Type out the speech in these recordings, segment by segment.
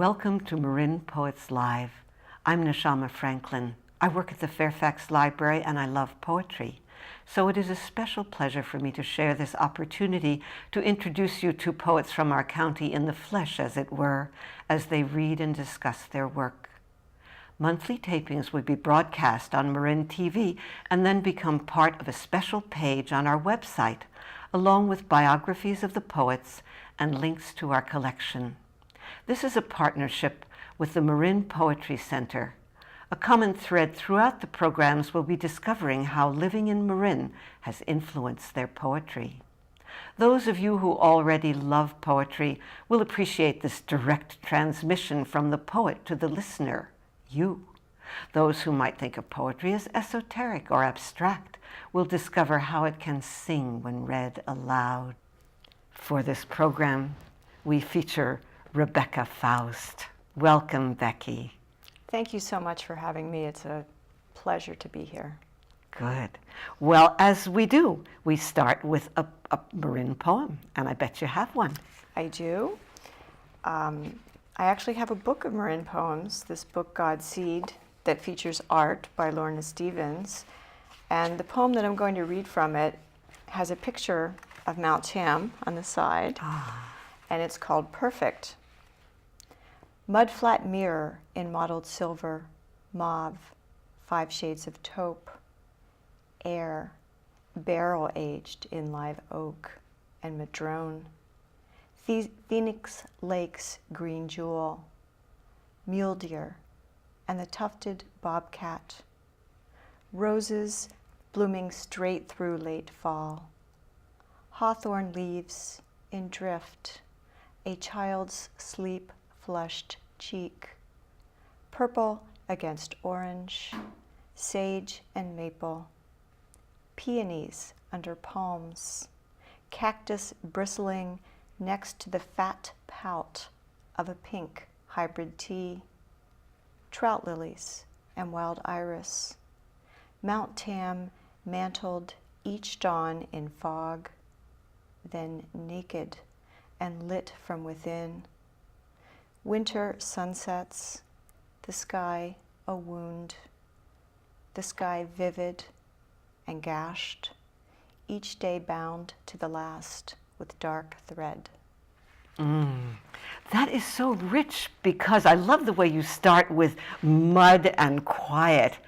Welcome to Marin Poets Live. I'm Neshama Franklin. I work at the Fairfax Library and I love poetry. So it is a special pleasure for me to share this opportunity to introduce you to poets from our county in the flesh, as it were, as they read and discuss their work. Monthly tapings would be broadcast on Marin TV and then become part of a special page on our website, along with biographies of the poets and links to our collection. This is a partnership with the Marin Poetry Center. A common thread throughout the programs will be discovering how living in Marin has influenced their poetry. Those of you who already love poetry will appreciate this direct transmission from the poet to the listener, you. Those who might think of poetry as esoteric or abstract will discover how it can sing when read aloud. For this program, we feature Rebecca Foust. Welcome, Becky. Thank you so much for having me. It's a pleasure to be here. Good. Well, as we do, we start with a Marin poem, and I bet you have one. I do. I actually have a book of Marin poems, this book, God's Seed, that features art by Lorna Stevens. And the poem that I'm going to read from it has a picture of Mount Tam on the side, and it's called Perfect. Mud-flat mirror in mottled silver, mauve, 5 shades of taupe, air, barrel-aged in live oak and madrone, Phoenix Lake's green jewel, mule deer, and the tufted bobcat, roses blooming straight through late fall, hawthorn leaves in drift, a child's sleep-flushed cheek, purple against orange, sage and maple, peonies under palms, cactus bristling next to the fat pout of a pink hybrid tea, trout lilies and wild iris, Mount Tam mantled each dawn in fog, then naked and lit from within, winter sunsets, the sky a wound, the sky vivid and gashed, each day bound to the last with dark thread. That is so rich, because I love the way you start with mud and quiet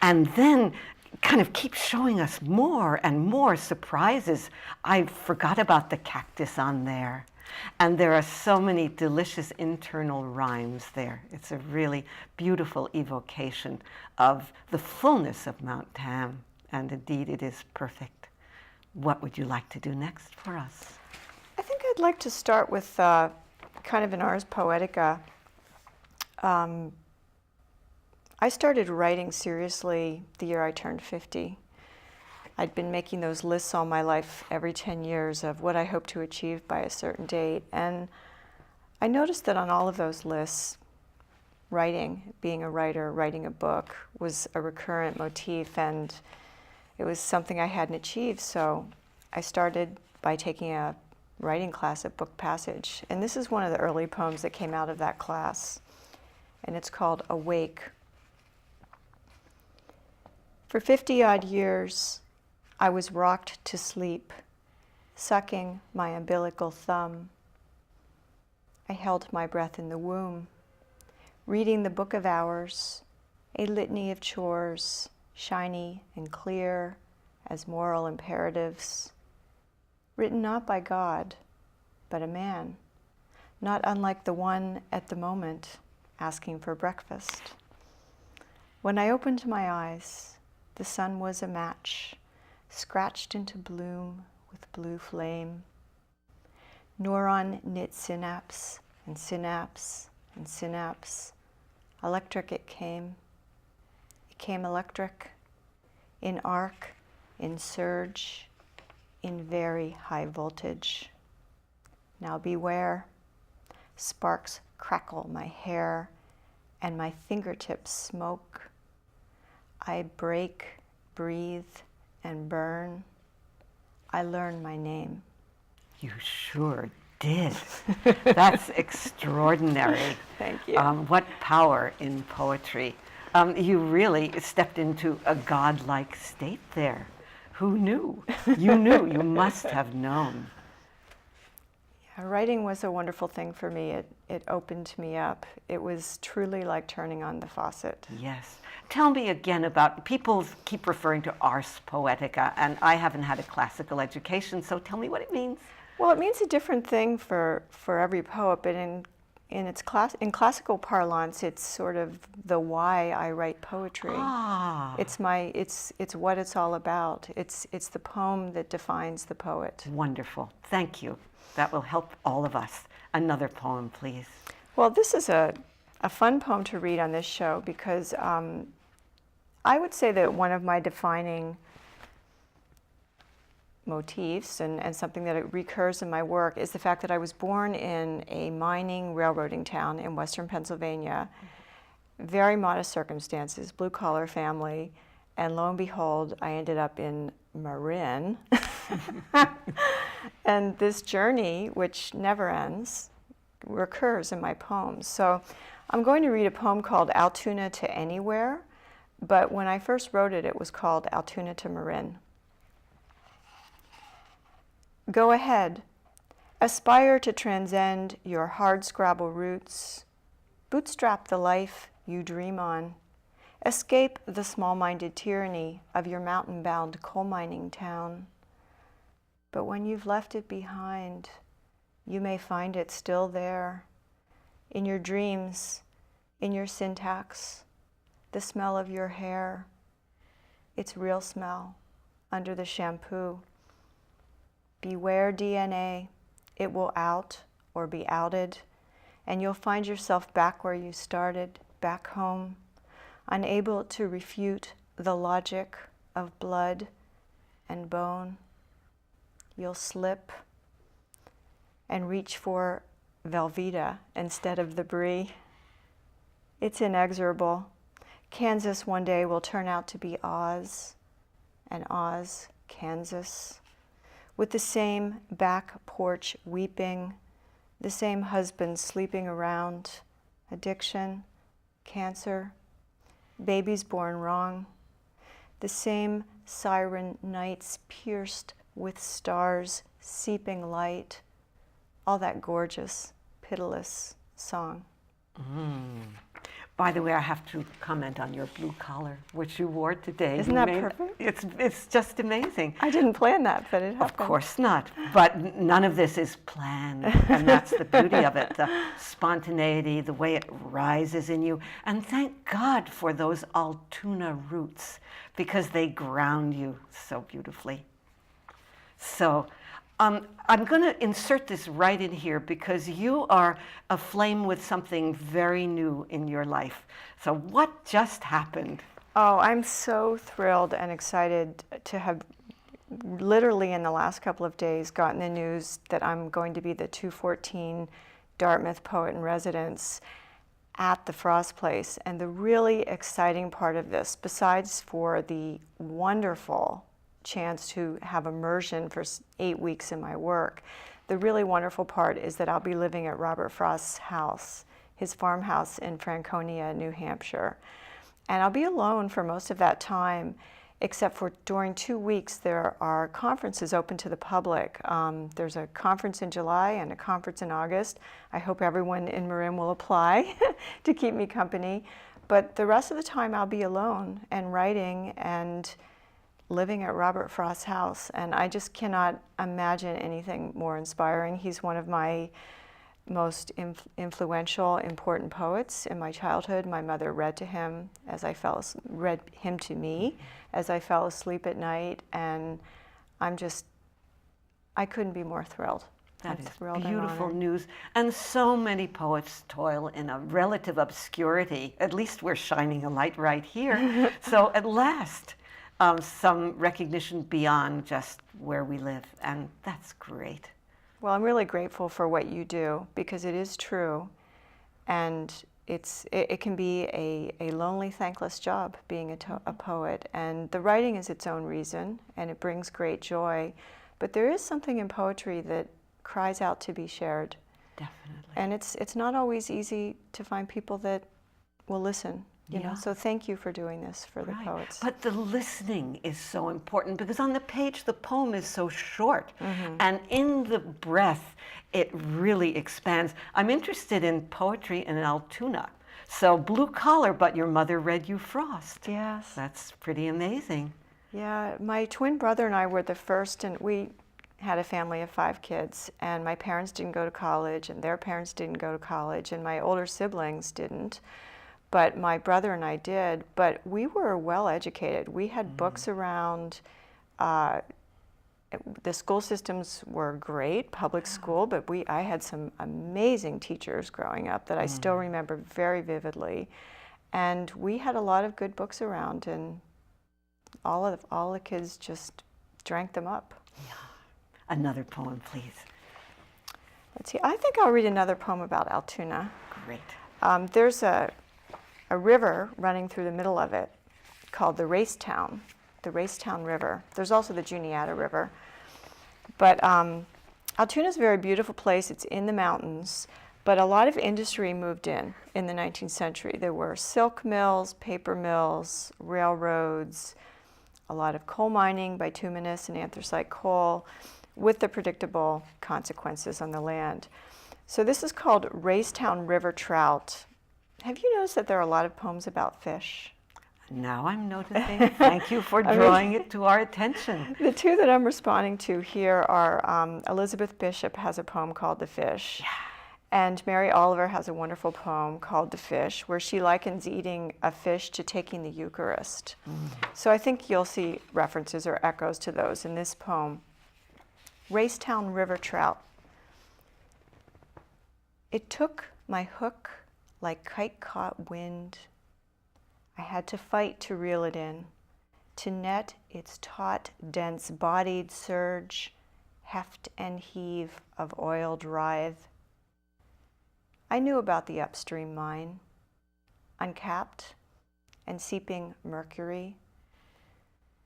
and then kind of keep showing us more and more surprises. I forgot about the cactus on there. And there are so many delicious internal rhymes there. It's a really beautiful evocation of the fullness of Mount Tam. And indeed, it is perfect. What would you like to do next for us? I think I'd like to start with kind of an Ars Poetica. I started writing seriously the year I turned 50. I'd been making those lists all my life, every 10 years, of what I hope to achieve by a certain date. And I noticed that on all of those lists, writing, being a writer, writing a book, was a recurrent motif, and it was something I hadn't achieved. So I started by taking a writing class at Book Passage. And this is one of the early poems that came out of that class. And it's called Awake. For 50-odd years, I was rocked to sleep, sucking my umbilical thumb. I held my breath in the womb, reading the book of hours, a litany of chores, shiny and clear as moral imperatives, written not by God, but a man, not unlike the one at the moment asking for breakfast. When I opened my eyes, the sun was a match, scratched into bloom with blue flame. Neuron knit synapse and synapse and synapse. Electric it came. It came electric, in arc, in surge, in very high voltage. Now beware. Sparks crackle my hair and my fingertips smoke. I break, breathe, and burn. I learn my name. You sure did. That's extraordinary. Thank you. What power in poetry. You really stepped into a godlike state there. Who knew? You knew. You must have known. Yeah, writing was a wonderful thing for me. It opened me up. It was truly like turning on the faucet. Yes. Tell me again about, people keep referring to ars poetica, and I haven't had a classical education, so tell me what it means. Well, it means a different thing for every poet, but in classical parlance, it's sort of the why I write poetry. Ah. It's what it's all about. It's the poem that defines the poet. Wonderful. Thank you. That will help all of us. Another poem, please. Well, this is a fun poem to read on this show because I would say that one of my defining motifs and something that recurs in my work is the fact that I was born in a mining railroading town in western Pennsylvania, very modest circumstances, blue-collar family, and lo and behold, I ended up in Marin. And this journey, which never ends, recurs in my poems. So I'm going to read a poem called Altoona to Anywhere, but when I first wrote it, it was called Altoona to Marin. Go ahead, aspire to transcend your hardscrabble roots, bootstrap the life you dream on, escape the small-minded tyranny of your mountain-bound coal mining town. But when you've left it behind, you may find it still there, in your dreams, in your syntax, the smell of your hair, its real smell under the shampoo. Beware DNA, it will out or be outed, and you'll find yourself back where you started, back home, unable to refute the logic of blood and bone. You'll slip and reach for Velveeta instead of the Brie. It's inexorable. Kansas one day will turn out to be Oz, and Oz, Kansas, with the same back porch weeping, the same husband sleeping around, addiction, cancer, babies born wrong, the same siren nights pierced with stars, seeping light, all that gorgeous, pitiless song. By the way, I have to comment on your blue collar, which you wore today. Isn't that perfect? It's just amazing. I didn't plan that, but it happened. Of course not. But none of this is planned, and that's the beauty of it, the spontaneity, the way it rises in you. And thank God for those Altoona roots, because they ground you so beautifully. So I'm going to insert this right in here because you are aflame with something very new in your life. So what just happened? Oh, I'm so thrilled and excited to have literally in the last couple of days gotten the news that I'm going to be the 214 Dartmouth Poet in Residence at the Frost Place. And the really exciting part of this, besides for the wonderful chance to have immersion for 8 weeks in my work, the really wonderful part is that I'll be living at Robert Frost's house, his farmhouse in Franconia, New Hampshire. And I'll be alone for most of that time, except for during 2 weeks there are conferences open to the public. There's a conference in July and a conference in August. I hope everyone in Marin will apply to keep me company. But the rest of the time I'll be alone and writing and living at Robert Frost's house, and I just cannot imagine anything more inspiring. He's one of my most influential, important poets in my childhood. My mother read him to me as I fell asleep at night, and I couldn't be more thrilled. That is beautiful news. And so many poets toil in a relative obscurity. At least we're shining a light right here. So at last, some recognition beyond just where we live, and that's great. Well, I'm really grateful for what you do, because it is true, and it can be a lonely, thankless job being a poet, and the writing is its own reason, and it brings great joy, but there is something in poetry that cries out to be shared. Definitely. And it's not always easy to find people that will listen, you know. So thank you for doing this for the poets. But the listening is so important, because on the page the poem is so short, and in the breath it really expands. I'm interested in poetry in Altoona. So blue collar, but your mother read you Frost. Yes. That's pretty amazing. Yeah, my twin brother and I were the first, and we had a family of 5 kids, and my parents didn't go to college, and their parents didn't go to college, and my older siblings didn't, but my brother and I did. But we were well educated. We had books around. The school systems were great, public school, but I had some amazing teachers growing up that I still remember very vividly, and we had a lot of good books around, and all the kids just drank them up. Yeah. Another poem, please. Let's see. I think I'll read another poem about Altoona. Great. There's a river running through the middle of it called the Racetown River. There's also the Juniata River. But Altoona is a very beautiful place. It's in the mountains, but a lot of industry moved in the 19th century. There were silk mills, paper mills, railroads, a lot of coal mining, bituminous and anthracite coal, with the predictable consequences on the land. So this is called Racetown River Trout. Have you noticed that there are a lot of poems about fish? Now I'm noticing. Thank you for drawing it to our attention. The 2 that I'm responding to here are Elizabeth Bishop has a poem called The Fish. Yeah. And Mary Oliver has a wonderful poem called The Fish, where she likens eating a fish to taking the Eucharist. So I think you'll see references or echoes to those in this poem. Racetown River Trout. It took my hook like kite-caught wind. I had to fight to reel it in, to net its taut, dense-bodied surge, heft and heave of oiled writhe. I knew about the upstream mine, uncapped and seeping mercury.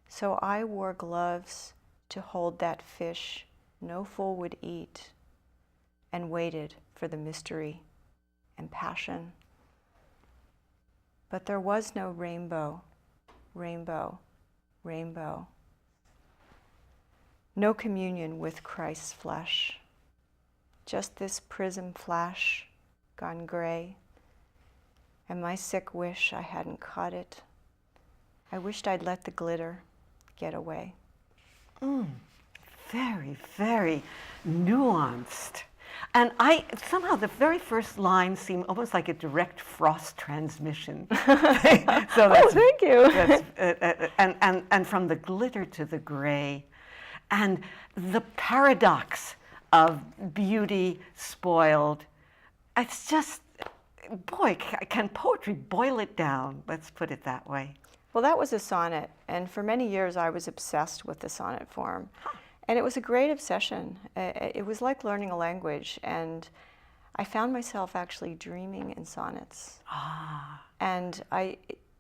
So I wore gloves to hold that fish no fool would eat, and waited for the mystery and passion. But there was no rainbow, rainbow, rainbow. No communion with Christ's flesh. Just this prism flash gone gray. And my sick wish I hadn't caught it. I wished I'd let the glitter get away. Very, very nuanced. And somehow the very first line seemed almost like a direct Frost transmission. So that's, thank you. That's, and from the glitter to the gray, and the paradox of beauty spoiled. It's just, boy, can poetry boil it down? Let's put it that way. Well, that was a sonnet, and for many years I was obsessed with the sonnet form. And it was a great obsession. It was like learning a language, and I found myself actually dreaming in sonnets. And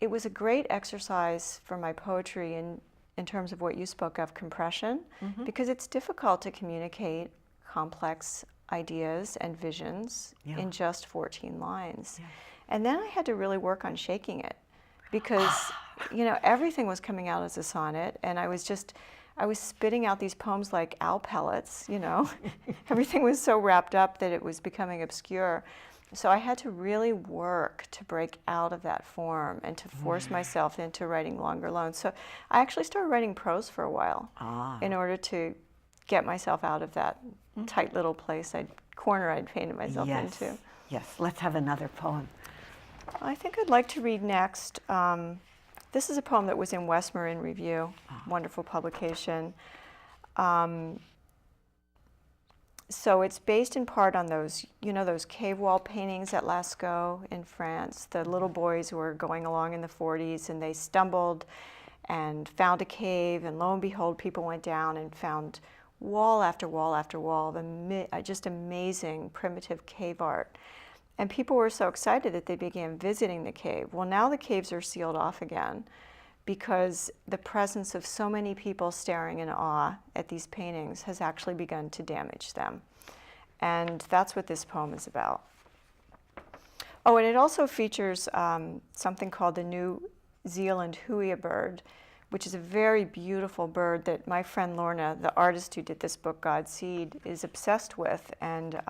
it was a great exercise for my poetry in terms of what you spoke of, compression, because it's difficult to communicate complex ideas and visions in just 14 lines. And then I had to really work on shaking it, because you know, everything was coming out as a sonnet, and I was spitting out these poems like owl pellets, you know. Everything was so wrapped up that it was becoming obscure. So I had to really work to break out of that form and to force myself into writing longer loans. So I actually started writing prose for a while in order to get myself out of that tight little corner I'd painted myself into. Yes, let's have another poem. I think I'd like to read next. This is a poem that was in Marin Review, wonderful publication. So it's based in part on those, you know, those cave wall paintings at Lascaux in France. The little boys were going along in the 40s, and they stumbled and found a cave, and lo and behold, people went down and found wall after wall after wall of just amazing primitive cave art. And people were so excited that they began visiting the cave. Well, now the caves are sealed off again because the presence of so many people staring in awe at these paintings has actually begun to damage them. And that's what this poem is about. Oh, and it also features something called the New Zealand huia bird, which is a very beautiful bird that my friend Lorna, the artist who did this book, God's Seed, is obsessed with. And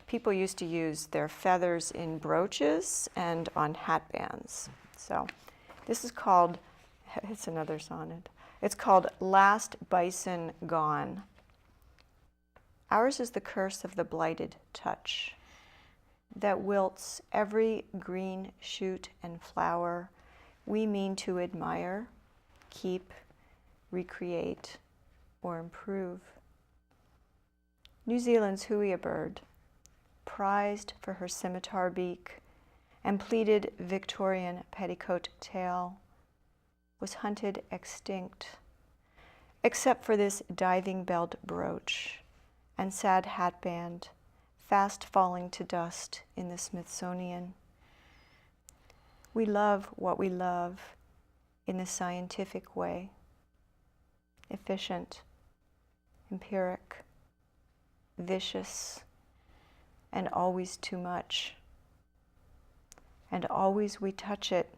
people used to use their feathers in brooches and on hat bands. So this is called, it's another sonnet. It's called Last Bison Gone. Ours is the curse of the blighted touch that wilts every green shoot and flower we mean to admire, keep, recreate, or improve. New Zealand's huia bird, prized for her scimitar beak and pleated Victorian petticoat tail, was hunted extinct, except for this diving belt brooch and sad hatband, fast falling to dust in the Smithsonian. We love what we love in the scientific way, efficient, empiric, vicious, and always too much. And always we touch it,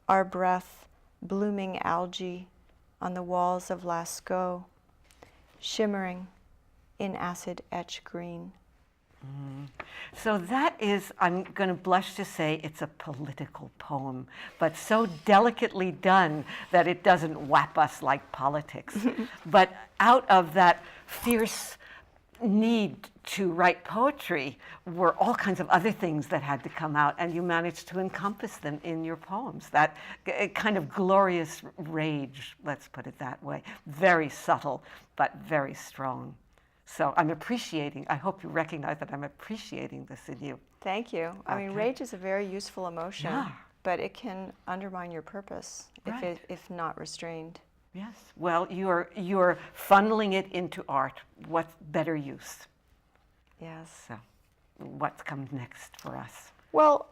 our breath blooming algae on the walls of Lascaux, shimmering in acid etch green. So that is, I'm going to blush to say, it's a political poem, but so delicately done that it doesn't whap us like politics. But out of that fierce need to write poetry were all kinds of other things that had to come out, and you managed to encompass them in your poems. That kind of glorious rage, let's put it that way. Very subtle, but very strong. So I'm appreciating, I hope you recognize that I'm appreciating this in you. Thank you. I mean, rage is a very useful emotion, Yeah. but it can undermine your purpose if not restrained. Yes. Well, you're funneling it into art. What better use? Yes. So what comes next for us? Well,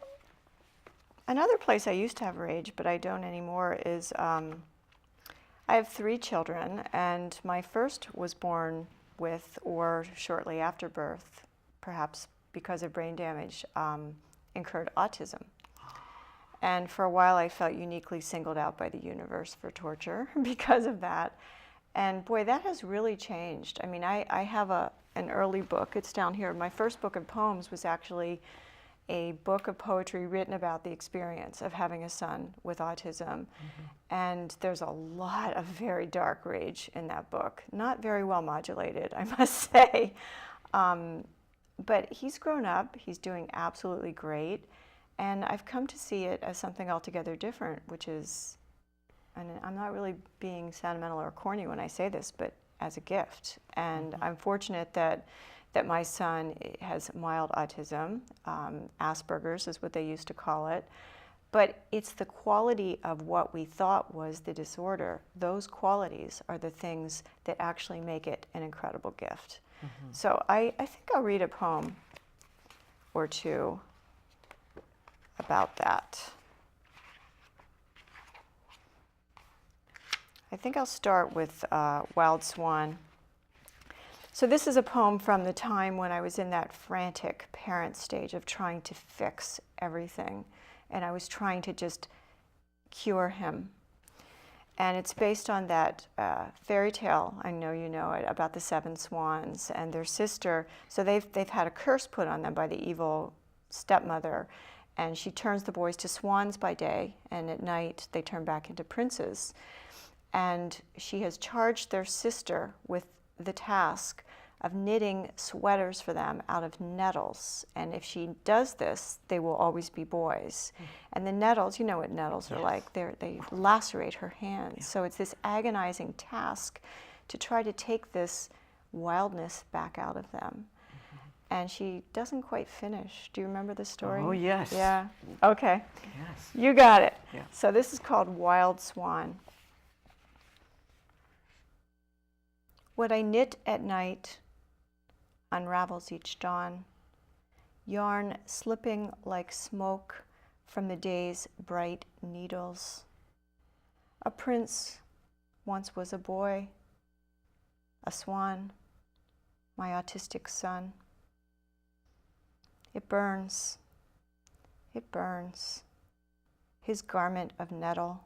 another place I used to have rage, but I don't anymore, is I have 3 children, and my first was born with, or shortly after birth, perhaps because of brain damage, incurred autism. And for a while I felt uniquely singled out by the universe for torture because of that. And boy, that has really changed. I mean, I have an early book, it's down here. My first book of poems was actually a book of poetry written about the experience of having a son with autism. And there's a lot of very dark rage in that book. Not very well modulated, I must say. But he's grown up, he's doing absolutely great. And I've come to see it as something altogether different, which is, and I'm not really being sentimental or corny when I say this, but as a gift. And I'm fortunate that my son has mild autism. Asperger's is what they used to call it. But it's the quality of what we thought was the disorder. Those qualities are the things that actually make it an incredible gift. So I think I'll read a poem or two about that. I think I'll start with Wild Swan. So this is a poem from the time when I was in that frantic parent stage of trying to fix everything, and I was trying to just cure him. And it's based on that fairy tale, I know you know it, about the 7 swans and their sister. So they've had a curse put on them by the evil stepmother, and she turns the boys to swans by day, and at night they turn back into princes. And she has charged their sister with the task of knitting sweaters for them out of nettles. And if she does this, they will always be boys. And the nettles, you know what nettles are like, they lacerate her hands. So it's this agonizing task to try to take this wildness back out of them. And she doesn't quite finish. Do you remember the story? Oh, yes. Yeah. Okay. Yes. You got it. Yeah. So this is called Wild Swan. What I knit at night unravels each dawn, yarn slipping like smoke from the day's bright needles. A prince once was a boy, a swan, my autistic son. It burns, his garment of nettle,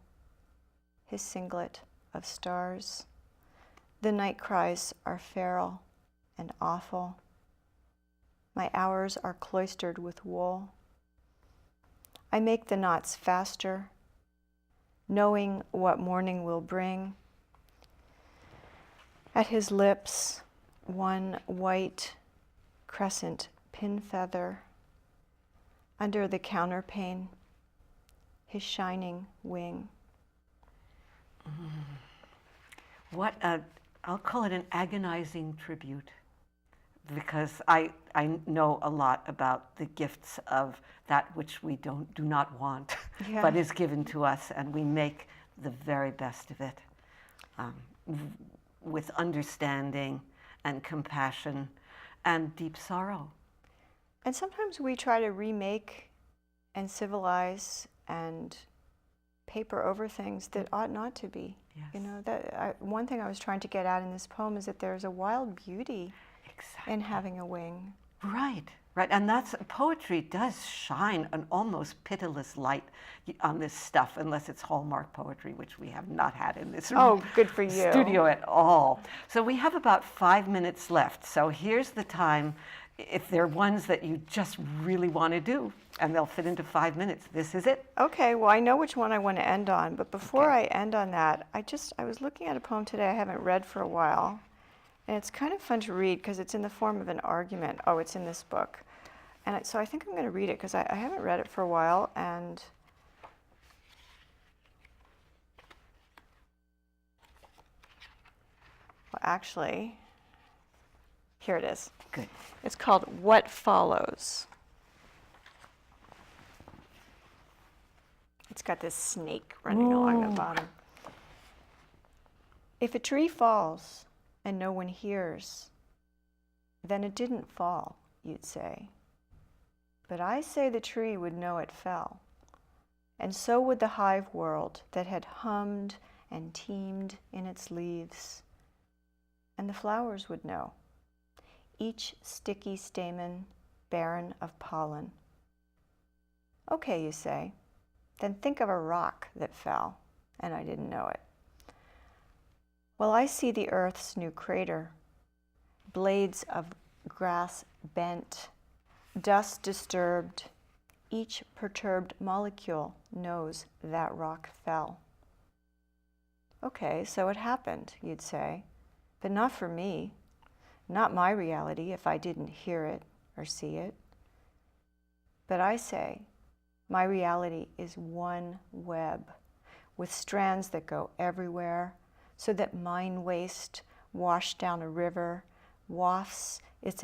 his singlet of stars. The night cries are feral and awful. My hours are cloistered with wool. I make the knots faster, knowing what morning will bring. At his lips, one white crescent pin feather. Under the counterpane, his shining wing. I'll call it an agonizing tribute, because I know a lot about the gifts of that which we do not want, Yeah. but is given to us, and we make the very best of it, with understanding and compassion and deep sorrow. And sometimes we try to remake and civilize and paper over things that ought not to be. Yes. You know, one thing I was trying to get at in this poem is that there's a wild beauty in having a wing. Right. And that's, poetry does shine an almost pitiless light on this stuff, unless it's Hallmark poetry, which we have not had in this Good for you. studio at all. So we have about 5 minutes left. So here's the time, if there are ones that you just really want to do, and they'll fit into 5 minutes. This is it. Okay, well, I know which one I want to end on, but before I end on that, I was looking at a poem today I haven't read for a while, and it's kind of fun to read because it's in the form of an argument. Oh, it's in this book. And so I think I'm going to read it because I haven't read it for a while, and well, actually, here it is. Good. It's called What Follows. It's got this snake running along the bottom. If a tree falls and no one hears, then it didn't fall, you'd say. But I say the tree would know it fell, and so would the hive world that had hummed and teemed in its leaves, and the flowers would know, each sticky stamen barren of pollen. Okay, you say, then think of a rock that fell, and I didn't know it. Well, I see the earth's new crater, blades of grass bent, dust disturbed. Each perturbed molecule knows that rock fell. Okay, so it happened, you'd say, but not for me, not my reality if I didn't hear it or see it. But I say, my reality is one web with strands that go everywhere, so that mine waste washed down a river wafts its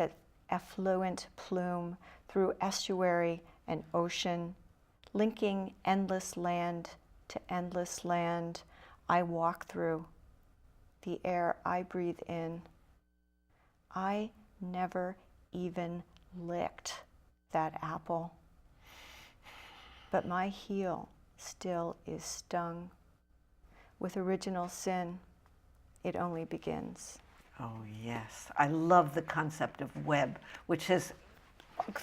effluent plume through estuary and ocean, linking endless land to endless land I walk through, the air I breathe in. I never even licked that apple, but my heel still is stung. With original sin, it only begins. Oh, yes. I love the concept of web, which has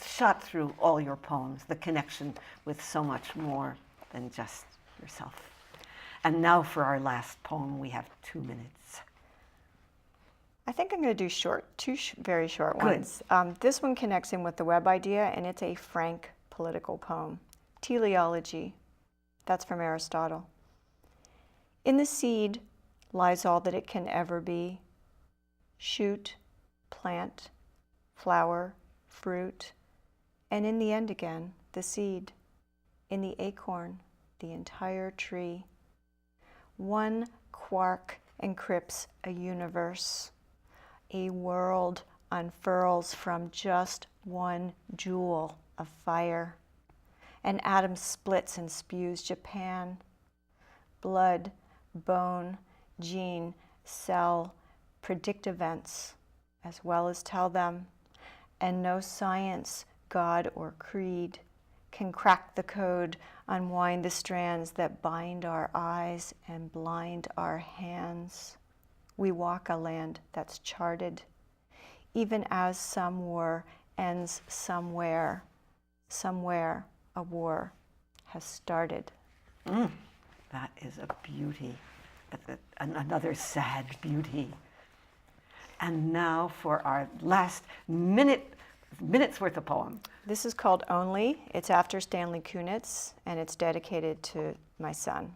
shot through all your poems, the connection with so much more than just yourself. And now for our last poem, we have 2 minutes. I think I'm going to do two very short Good. ones. This one connects in with the web idea, and it's a frank political poem. Teleology. That's from Aristotle. In the seed lies all that it can ever be. Shoot, plant, flower, fruit, and in the end again, the seed. In the acorn, the entire tree. One quark encrypts a universe. A world unfurls from just one jewel of fire. An atom splits and spews Japan. Blood, bone, gene, cell, predict events as well as tell them, and no science, God, or creed can crack the code, unwind the strands that bind our eyes and blind our hands. We walk a land that's charted, even as some war ends somewhere. Somewhere a war has started. That is a beauty, another sad beauty. And now for our last minute's worth of poem. This is called Only. It's after Stanley Kunitz, and it's dedicated to my son.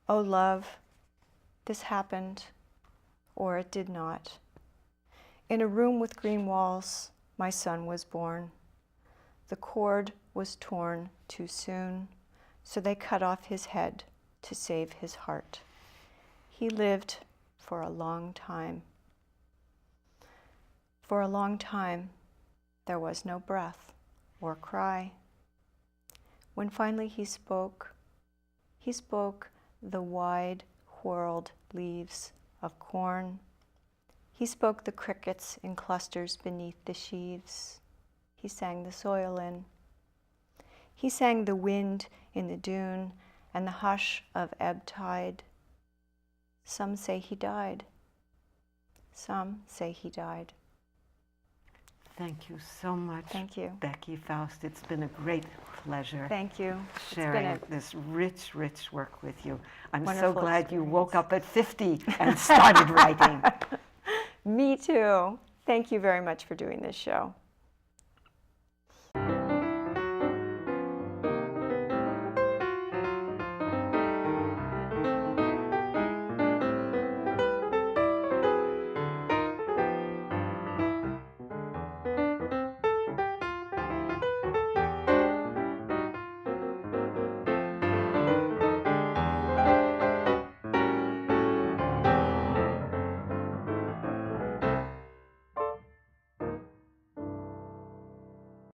Oh, love, this happened, or it did not. In a room with green walls, my son was born. The cord was torn too soon, so they cut off his head to save his heart. He lived for a long time. For a long time, there was no breath or cry. When finally he spoke the wide whorled leaves of corn. He spoke the crickets in clusters beneath the sheaves. He sang the soil in. He sang the wind in the dune and the hush of ebb tide. Some say he died. Some say he died. Thank you so much. Thank you. Becky Foust. It's been a great pleasure. Thank you. Sharing this rich, rich work with you. I'm so wonderful glad experience. you woke up at 50 and started writing. Me too. Thank you very much for doing this show.